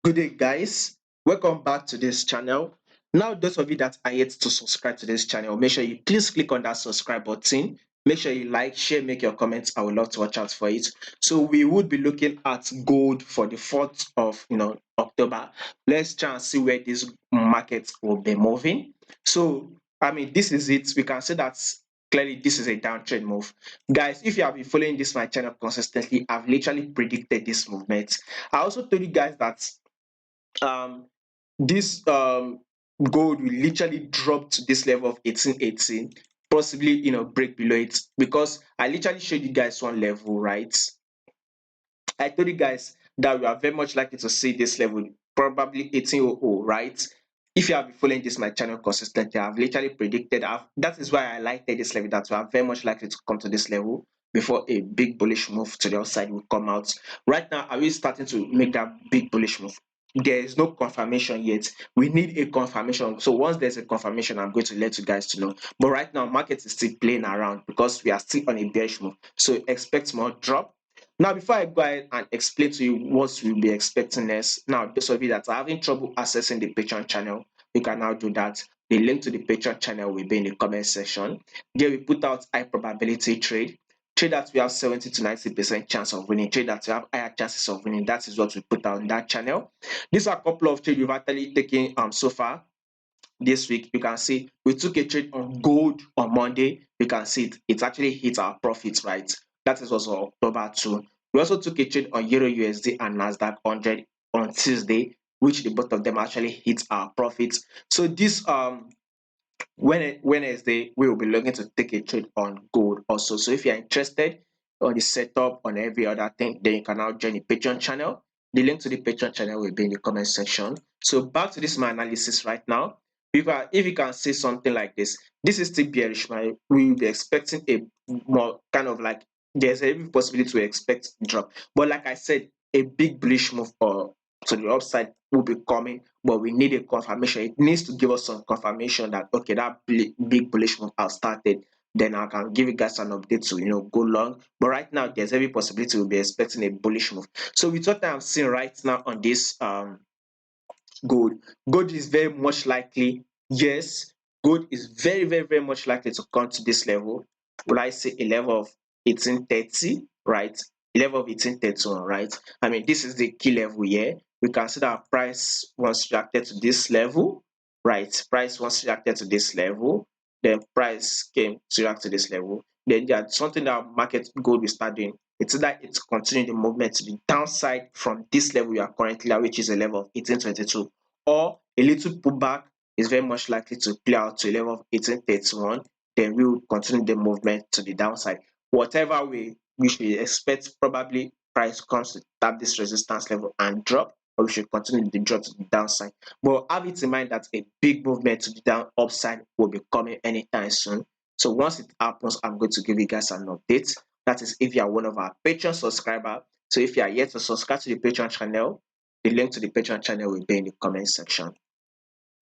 Good day, guys. Welcome back to this channel. Now, those of you that are yet to subscribe to this channel, make sure you please click on that subscribe button. Make sure you like, share, make your comments. I would love to watch out for it. So we would be looking at gold for the 4th of October. Let's try and see where this market will be moving. So this is it. We can see that clearly this is a downtrend move. Guys, if you have been following this my channel consistently, I've literally predicted this movement. I also told you guys that um this gold will literally drop to this level of 1818, possibly break below it, because I literally showed you guys one level, right? I told you guys that we are very much likely to see this level, probably 1800, right? If you have been following this my channel consistently, I've literally predicted. That is why I liked this level, that we are very much likely to come to this level before a big bullish move to the upside will come out. Right now, are we starting to make that big bullish move? There is no confirmation yet. We need a confirmation. So once there's a confirmation, I'm going to let you guys to know. But right now, market is still playing around because we are still on a bearish move. So expect more drop. Now, before I go ahead and explain to you what we'll be expecting next, now, those of you that are having trouble accessing the Patreon channel, you can now do that. The link to the Patreon channel will be in the comment section. There we put out high probability trade that we have 70 to 90% chance of winning, trade that we have higher chances of winning. That is what we put out on that channel. These are a couple of trades we've actually taken so far this week. You can see we took a trade on gold on Monday. You can see it actually hit our profits, right? That is also October 2. We also took a trade on Euro USD and Nasdaq 100 on Tuesday, which the both of them actually hit our profits. So this Wednesday, we will be looking to take a trade on gold also. So if you're interested on the setup, on every other thing, then you can now join the Patreon channel. The link to the Patreon channel will be in the comment section. So back to this my analysis right now. If you can say something like this is still bearish, right? We will be expecting a more kind of like, there's a possibility to expect drop. But like I said, a big bullish move or to the upside will be coming, but we need a confirmation. It needs to give us some confirmation that okay, that big bullish move has started. Then I can give you guys an update to go long. But right now, there's every possibility we'll be expecting a bullish move. So with what I'm seeing right now on this gold is very much likely. Yes, gold is very, very, very much likely to come to this level. Would I say a level of 1830, right? A level of 1831, right? This is the key level here. We can see that price once reacted to this level, right? Price once reacted to this level, then price came to react to this level. Then there's something that market gold will start doing. It's that it's continuing the movement to the downside from this level we are currently at, which is a level of 1822, or a little pullback is very much likely to play out to a level of 1831. Then we will continue the movement to the downside. Whatever way, we should expect probably price comes to tap this resistance level and drop, or we should continue the drop to the downside. But have it in mind that a big movement to the down upside will be coming anytime soon. So once it happens, I'm going to give you guys an update. That is if you are one of our Patreon subscribers. So if you are yet to subscribe to the Patreon channel, the link to the Patreon channel will be in the comment section.